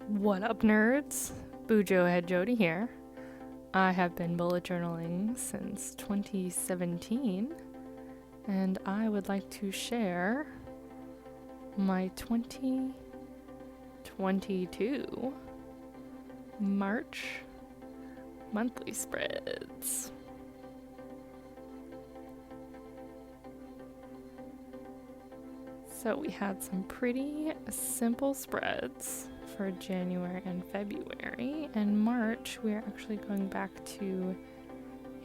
What up, nerds? Bujo Head Jody here. I have been bullet journaling since 2017, and I would like to share my 2022 March monthly spreads. So we had some pretty simple spreads for January and February. And March, we are actually going back to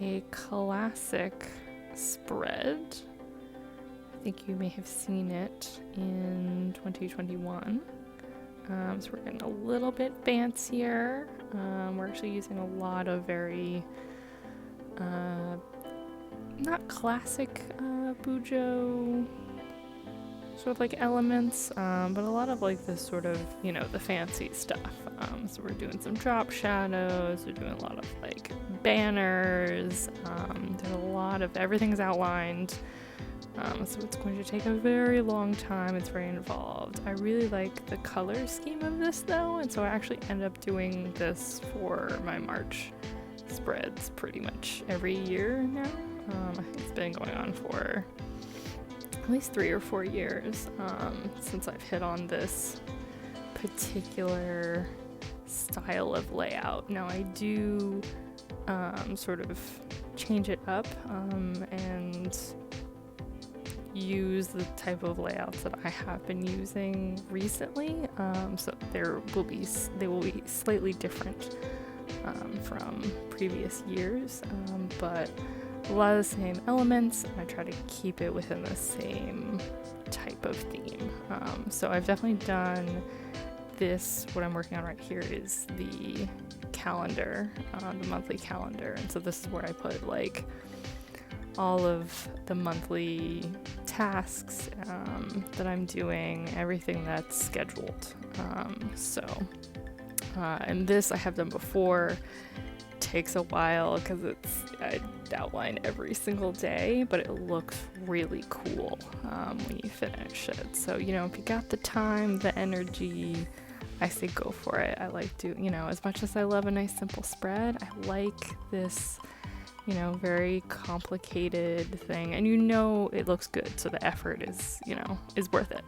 a classic spread. I think you may have seen it in 2021. So we're getting a little bit fancier. We're actually using a lot of very not classic Bujo sort of like elements, but a lot of like this sort of, the fancy stuff. So we're doing some drop shadows, we're doing a lot of like banners, there's a lot of, everything's outlined, so it's going to take a very long time, it's very involved. I really like the color scheme of this though, and so I actually end up doing this for my March spreads pretty much every year now. I think it's been going on for at least 3 or 4 years since I've hit on this particular style of layout. Now I do sort of change it up and use the type of layouts that I have been using recently, so they will be slightly different from previous years, but a lot of the same elements, and I try to keep it within the same type of theme. So I've definitely done this. What I'm working on right here is the calendar, the monthly calendar, and so this is where I put like all of the monthly tasks that I'm doing, everything that's scheduled. And this I have done before. Takes a while because I outline every single day, but it looks really cool when you finish it. So if you got the time, the energy, I say go for it. I like to, as much as I love a nice simple spread, I like this very complicated thing, and it looks good, so the effort is worth it.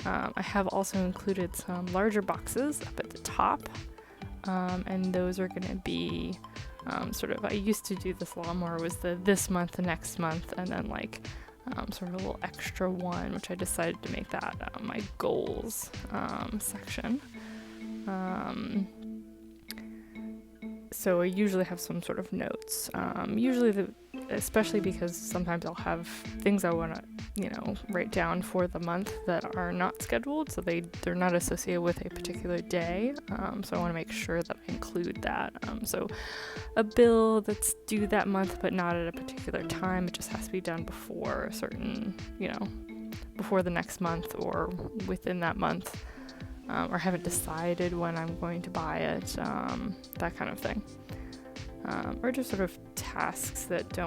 I have also included some larger boxes up at the top. And those are going to be I used to do this a lot more, was this month, the next month, and then like sort of a little extra one, which I decided to make that my goals section. So I usually have some sort of notes, especially because sometimes I'll have things I want to, write down for the month that are not scheduled, so they're not associated with a particular day, so I want to make sure that I include that. So a bill that's due that month but not at a particular time, it just has to be done before a certain, before the next month or within that month. Or haven't decided when I'm going to buy it, that kind of thing. Or just sort of tasks that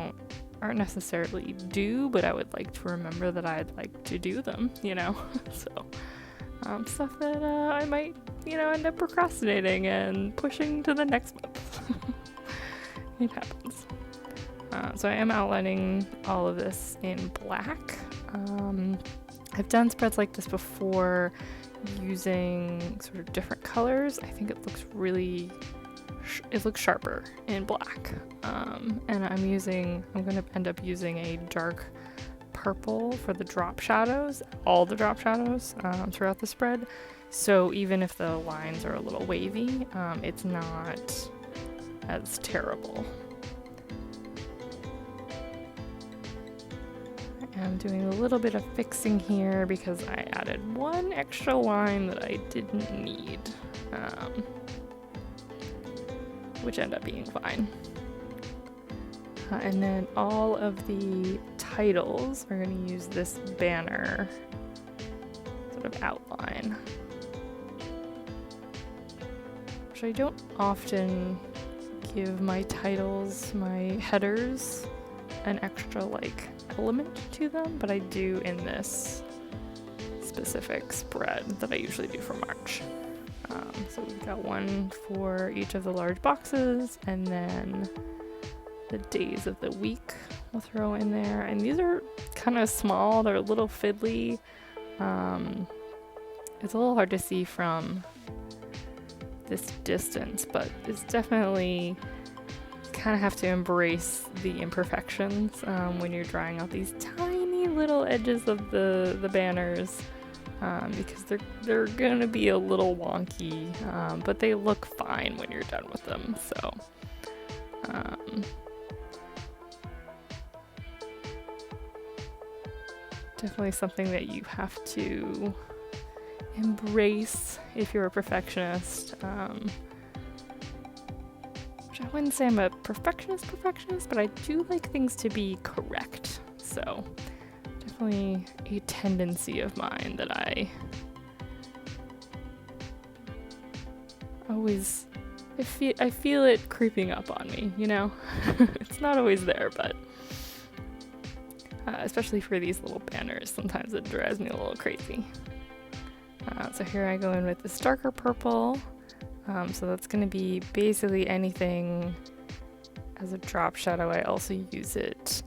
aren't necessarily due, but I would like to remember that I'd like to do them, So, stuff that I might, end up procrastinating and pushing to the next month. It happens. So I am outlining all of this in black. I've done spreads like this before, using sort of different colors. I think it looks really it looks sharper in black, and I'm going to end up using a dark purple for the drop shadows, all the drop shadows throughout the spread, so even if the lines are a little wavy, it's not as terrible. I'm doing a little bit of fixing here because I added one extra line that I didn't need, which ended up being fine. And then all of the titles are going to use this banner sort of outline, which I don't often give my titles, my headers, an extra element to them, but I do in this specific spread that I usually do for March. So So we've got one for each of the large boxes, and then the days of the week we'll throw in there. And these are kind of small, they're a little fiddly. It's a little hard to see from this distance, but it's definitely kind of have to embrace the imperfections when you're drawing out these tiny little edges of the banners, because they're gonna be a little wonky, but they look fine when you're done with them. So definitely something that you have to embrace if you're a perfectionist. Which I wouldn't say I'm a perfectionist, but I do like things to be correct. So definitely a tendency of mine that I always, I feel it creeping up on me, you know? It's not always there, but especially for these little banners, sometimes it drives me a little crazy. So here I go in with this darker purple. So that's going to be basically anything as a drop shadow. I also use it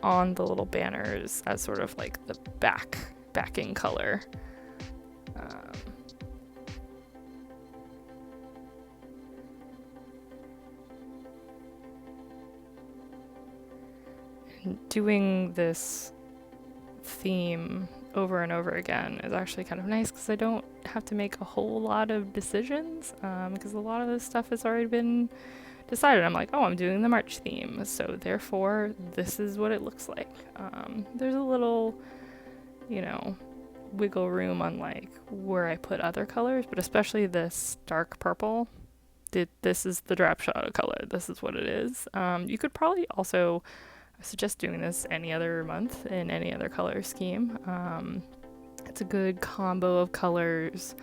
on the little banners as sort of like the backing color. And doing this theme over and over again is actually kind of nice because I don't have to make a whole lot of decisions, because a lot of this stuff has already been decided. I'm like, oh, I'm doing the March theme, so therefore this is what it looks like. There's a little, wiggle room on like where I put other colors, but especially this dark purple. This is the drop shadow color. This is what it is. You could probably also suggest doing this any other month in any other color scheme. It's a good combo of colors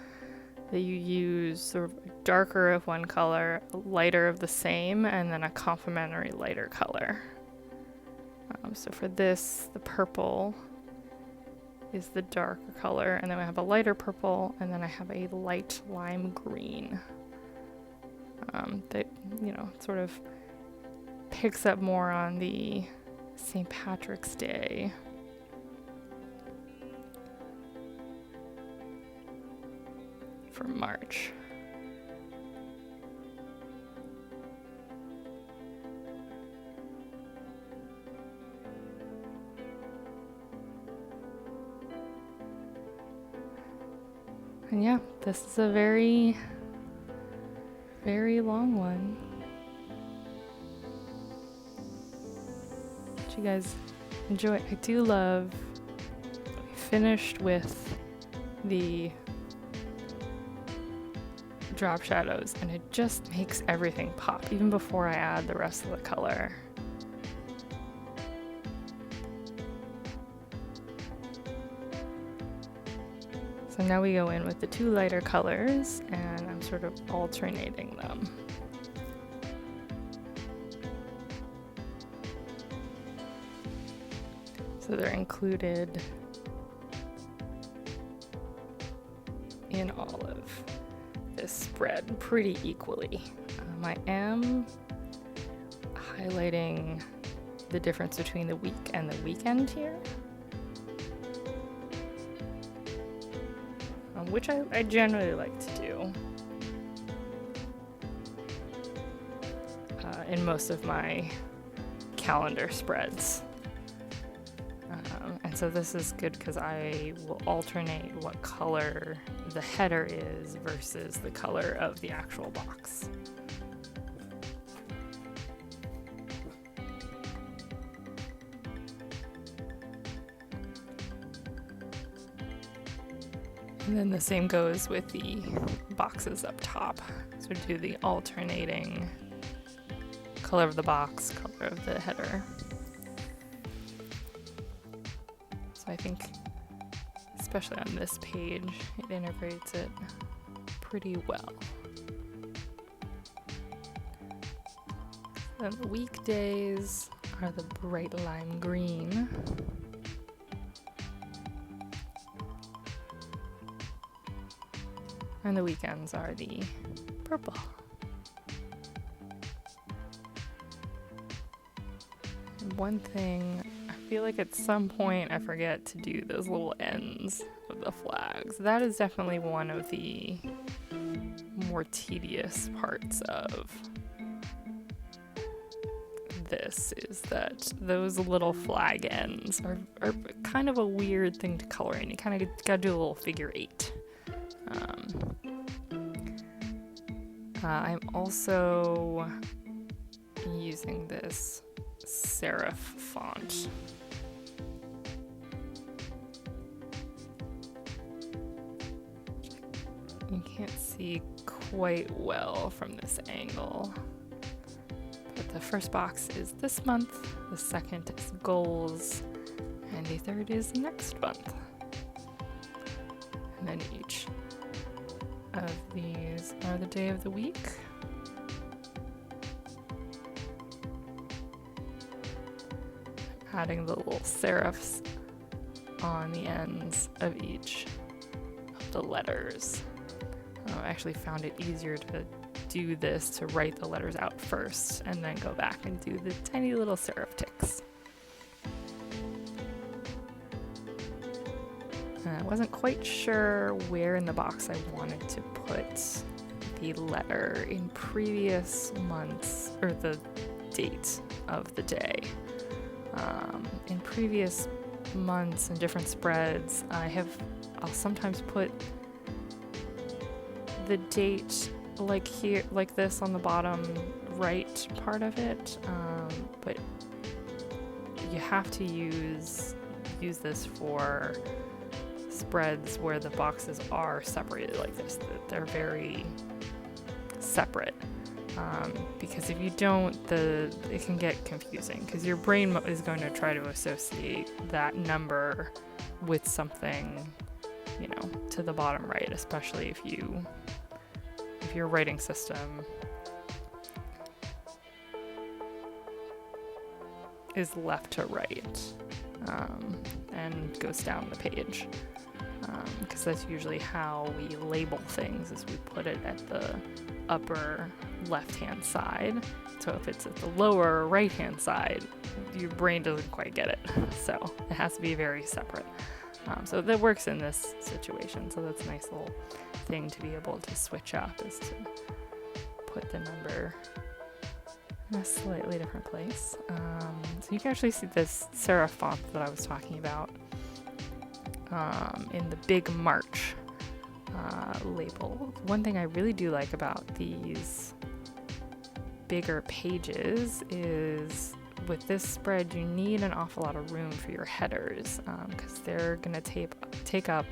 that you use, sort of darker of one color, lighter of the same, and then a complementary lighter color. So for this, the purple is the darker color, and then I have a lighter purple, and then I have a light lime green that, sort of picks up more on the St. Patrick's Day. For March. And yeah, this is a very, very long one. Did you guys enjoy? I do love, we finished with the drop shadows, and it just makes everything pop even before I add the rest of the color. So now we go in with the two lighter colors, and I'm sort of alternating them. So they're included in all of this spread pretty equally. I am highlighting the difference between the week and the weekend here, which I generally like to do in most of my calendar spreads. And so this is good because I will alternate what color the header is versus the color of the actual box. And then the same goes with the boxes up top. So do the alternating color of the box, color of the header. So I think, especially on this page, it integrates it pretty well. Then the weekdays are the bright lime green. And the weekends are the purple. One thing, I feel like at some point I forget to do those little ends of the flags. That is definitely one of the more tedious parts of this, is that those little flag ends are kind of a weird thing to color in. You kind of gotta do a little figure 8. I'm also using this serif font. You can't see quite well from this angle. But the first box is this month, the second is goals, and the third is next month. And then each of these are the day of the week. Adding the little serifs on the ends of each of the letters. I actually found it easier to do this, to write the letters out first and then go back and do the tiny little serif ticks. I wasn't quite sure where in the box I wanted to put the letter in previous months, or the date of the day. In previous months and different spreads, I'll sometimes put the date like here, like this on the bottom right part of it, but you have to use this for spreads where the boxes are separated like this, that they're very separate. Because if you don't, it can get confusing, because your brain is going to try to associate that number with something, to the bottom right, especially if your writing system is left to right, and goes down the page. Because that's usually how we label things, is we put it at the upper left-hand side. So if it's at the lower right-hand side, your brain doesn't quite get it. So it has to be very separate. So that works in this situation. So that's a nice little thing to be able to switch up, is to put the number in a slightly different place. So you can actually see this serif font that I was talking about in the Big March label. One thing I really do like about these bigger pages is, with this spread, you need an awful lot of room for your headers, because they're going to take up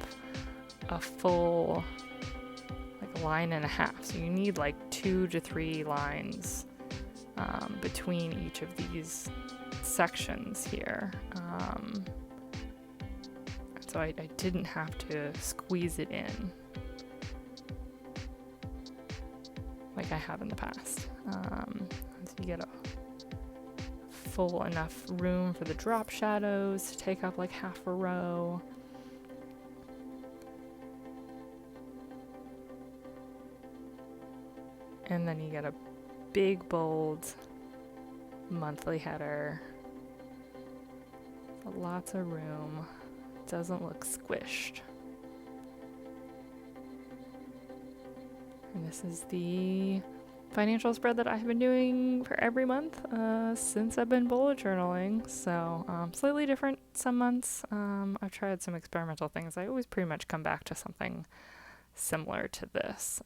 a full line and a half. So you need 2 to 3 lines between each of these sections here. So I didn't have to squeeze it in like I have in the past. So you get a full enough room for the drop shadows to take up half a row. And then you get a big, bold monthly header. Lots of room. Doesn't look squished. And this is the financial spread that I've been doing for every month since I've been bullet journaling. So slightly different some months. I've tried some experimental things. I always pretty much come back to something similar to this.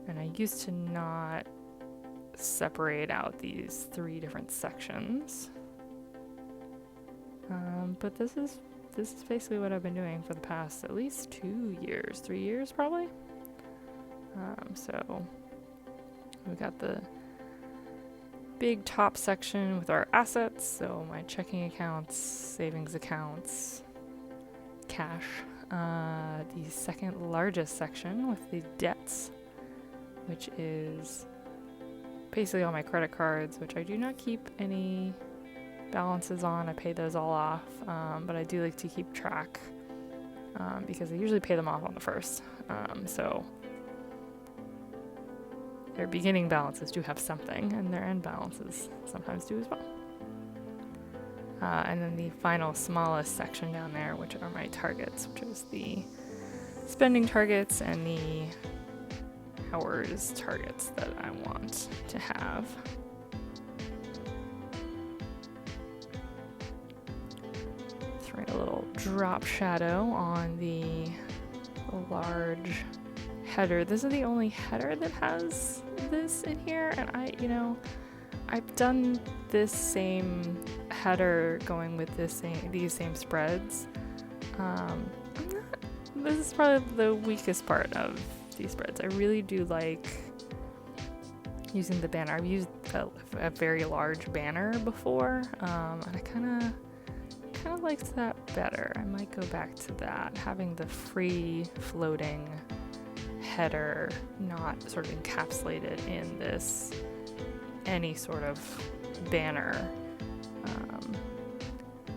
And I used to not separate out these 3 different sections. But this is basically what I've been doing for the past at least 2 years, 3 years probably. So we got the big top section with our assets, so my checking accounts, savings accounts, cash. The second largest section with the debts, which is basically all my credit cards, which I do not keep any balances on. I pay those all off, but I do like to keep track because I usually pay them off on the 1st. So their beginning balances do have something, and their end balances sometimes do as well. And then the final smallest section down there, which are my targets, which is the spending targets and the hours targets that I want to have. Throwing a little drop shadow on the large header. This is the only header that has this in here, and I've done this same header going with these same spreads. This is probably the weakest part of these spreads. I really do like using the banner. I've used a very large banner before, and I kind of liked that better. I might go back to that, having the free floating header not sort of encapsulated in this any sort of banner.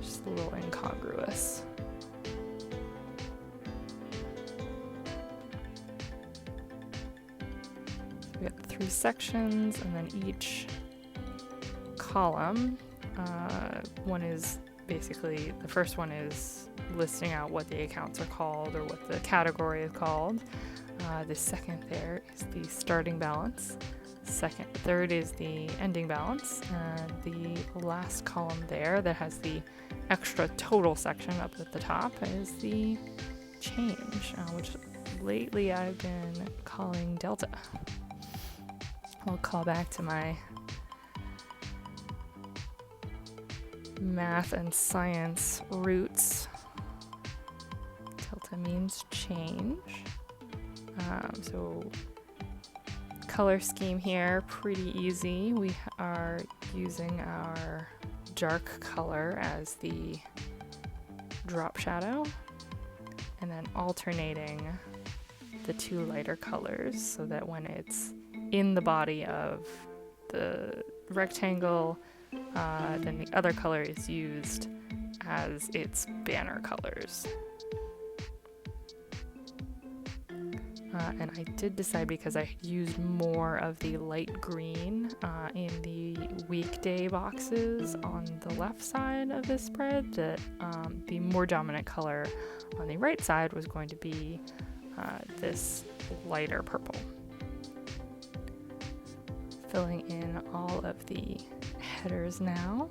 Just a little incongruous. We have 3 sections, and then each column, one is basically, the first one is listing out what the accounts are called or what the category is called. The second there is the starting balance. Third is the ending balance. And the last column there that has the extra total section up at the top is the change, which lately I've been calling delta. I'll call back to my math and science roots. Delta means change. So color scheme here, pretty easy. We are using our dark color as the drop shadow, and then alternating the 2 lighter colors so that when it's in the body of the rectangle, then the other color is used as its banner colors. And I did decide, because I used more of the light green in the weekday boxes on the left side of this spread, that the more dominant color on the right side was going to be this lighter purple. Filling in all of the headers now.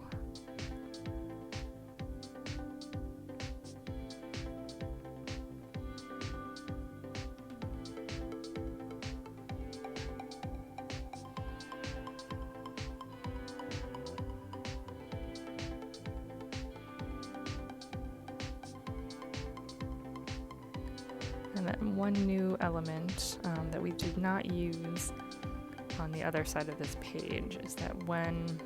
And then one new element that we did not use on the other side of this page is that when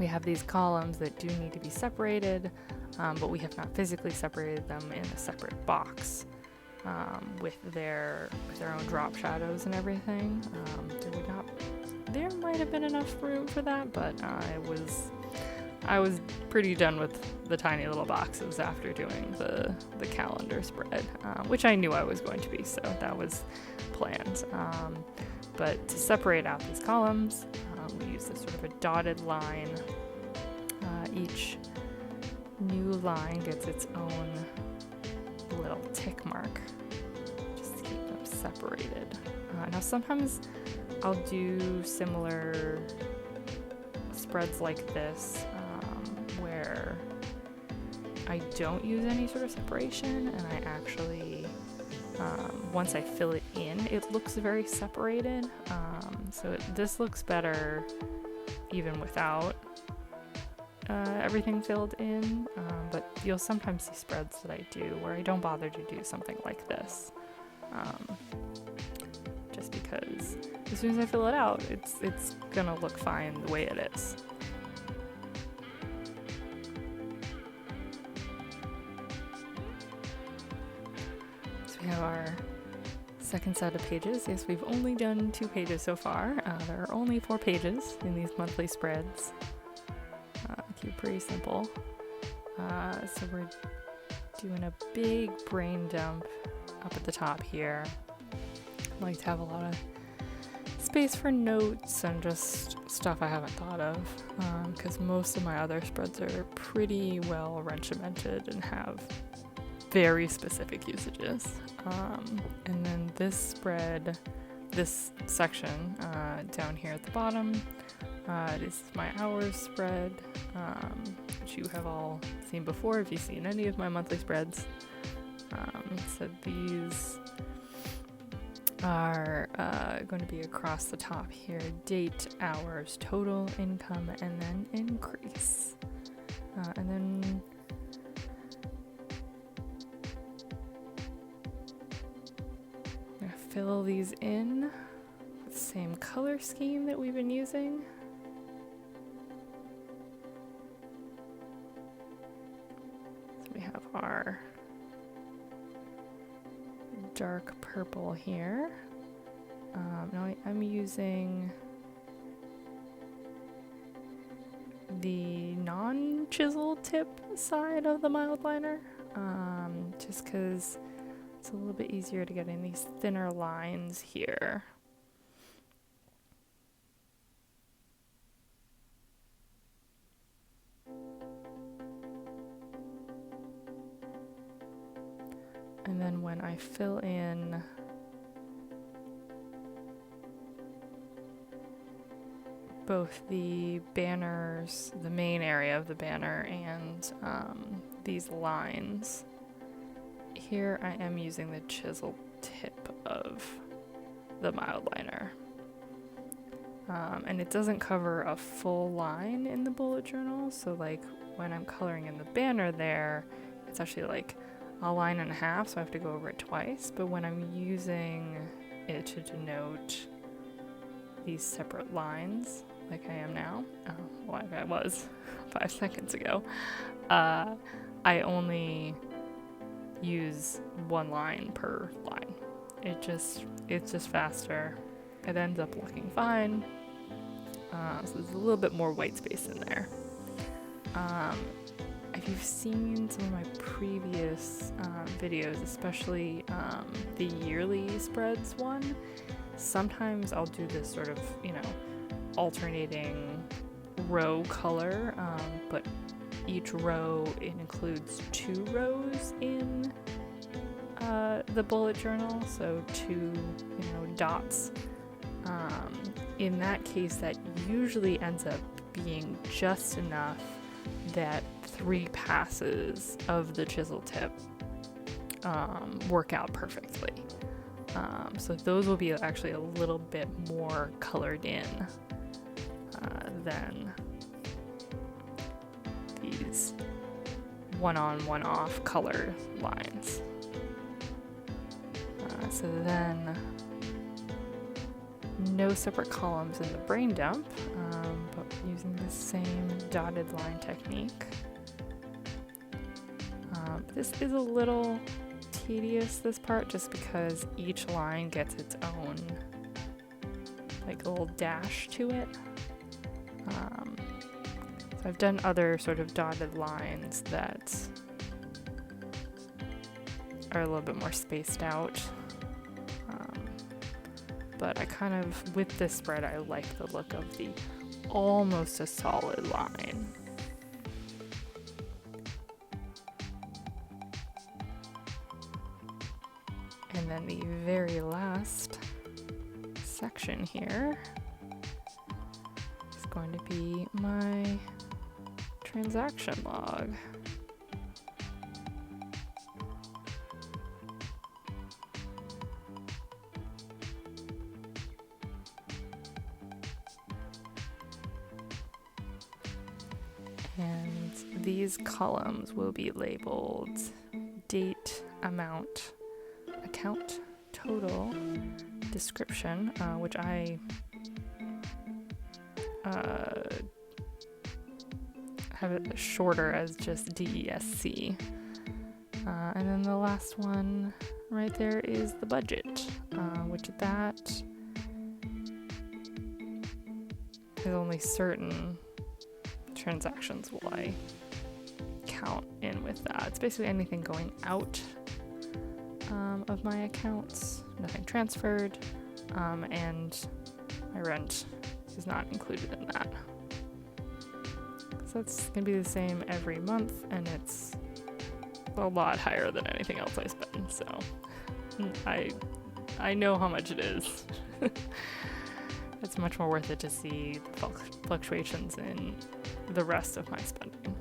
we have these columns that do need to be separated, but we have not physically separated them in a separate box with their own drop shadows and everything, there might have been enough room for that, but I was pretty done with the tiny little boxes after doing the calendar spread, which I knew I was going to be, so that was planned. But to separate out these columns, we use this sort of a dotted line. Each new line gets its own little tick mark, just to keep them separated. Now sometimes I'll do similar spreads like this, where I don't use any sort of separation, and I actually, once I fill it in, it looks very separated. So this looks better even without everything filled in, but you'll sometimes see spreads that I do where I don't bother to do something like this, just because as soon as I fill it out, it's gonna look fine the way it is. So we have our second set of pages. Yes, we've only done 2 pages so far. There are only 4 pages in these monthly spreads. Keep it pretty simple. So we're doing a big brain dump up at the top here. I like to have a lot of space for notes and just stuff I haven't thought of, because most of my other spreads are pretty well regimented and have very specific usages. And then this spread, this section down here at the bottom, it is my hours spread, which you have all seen before if you've seen any of my monthly spreads. So these are going to be across the top here: date, hours, total, income, and then increase. And then I'm going to fill these in with the same color scheme that we've been using. So we have our dark purple here. Now I'm using the non-chisel tip side of the mild liner, just because it's a little bit easier to get in these thinner lines here. And then when I fill in both the banners, the main area of the banner, and these lines, here I am using the chisel tip of the mild liner. And it doesn't cover a full line in the bullet journal, so like when I'm coloring in the banner there, it's actually like a line and a half, so I have to go over it twice. But when I'm using it to denote these separate lines, like I am now, like I was 5 seconds ago, I only use one line per line. It's just faster. It ends up looking fine. So there's a little bit more white space in there. If you've seen some of my previous videos, especially the yearly spreads one, sometimes I'll do this sort of, alternating row color, but each row, it includes 2 rows in the bullet journal, so 2, dots. In that case, that usually ends up being just enough that 3 passes of the chisel tip work out perfectly. So those will be actually a little bit more colored in than these one-on, one-off color lines. So then no separate columns in the brain dump, but using the same dotted line technique. This is a little tedious, this part, just because each line gets its own like a little dash to it. So I've done other sort of dotted lines that are a little bit more spaced out. But I kind of, with this spread, I like the look of the almost a solid line. And then the very last section here is going to be my transaction log. And these columns will be labeled date, amount, account, total, description, which I have it shorter as just DESC. And then the last one right there is the budget, which that is only certain transactions will I count in with that. It's basically anything going out of my accounts, nothing transferred, and my rent is not included in that. So it's gonna be the same every month, and it's a lot higher than anything else I spend. So I know how much it is. It's much more worth it to see fluctuations in the rest of my spending.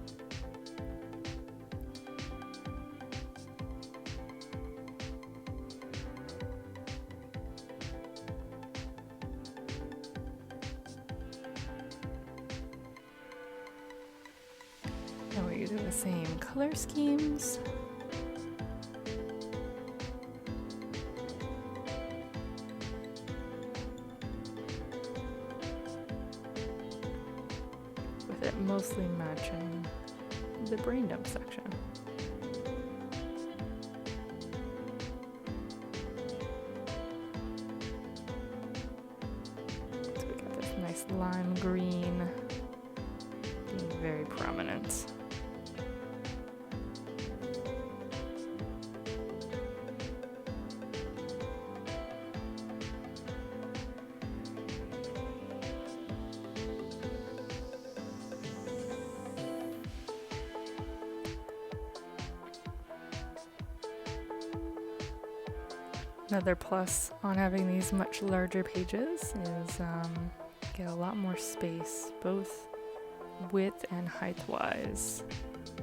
And we're using the same color schemes. With it mostly matching the brain dump section. So we got this nice lime green being very prominent. Another plus on having these much larger pages is get a lot more space, both width and height wise,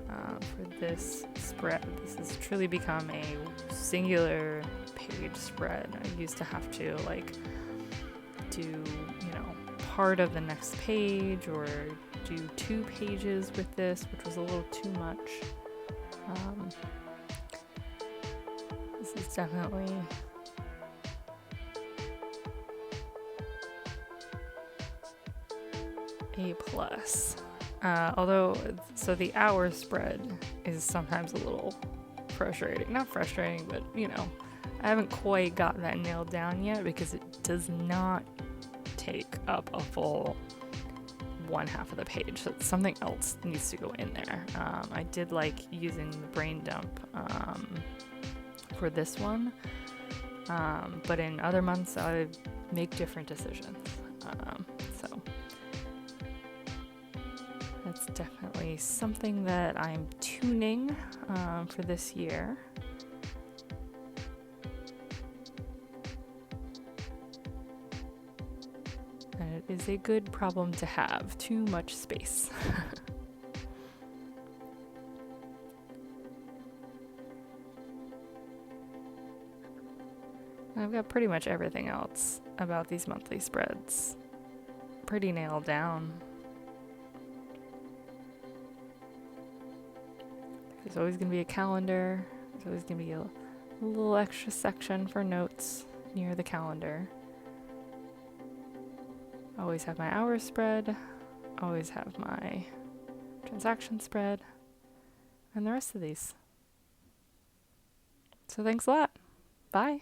for this spread. This has truly become a singular page spread. I used to have to do, part of the next page or do 2 pages with this, which was a little too much. This is definitely a plus. Although, so the hour spread is sometimes a little frustrating. Not frustrating, but I haven't quite got that nailed down yet because it does not take up a full 1/2 of the page. So something else needs to go in there. I did like using the brain dump for this one, but in other months I make different decisions. So that's definitely something that I'm tuning for this year. And it is a good problem to have, too much space. I've got pretty much everything else about these monthly spreads pretty nailed down. There's always going to be a calendar. There's always going to be a little extra section for notes near the calendar. Always have my hours spread. Always have my transaction spread. And the rest of these. So thanks a lot. Bye.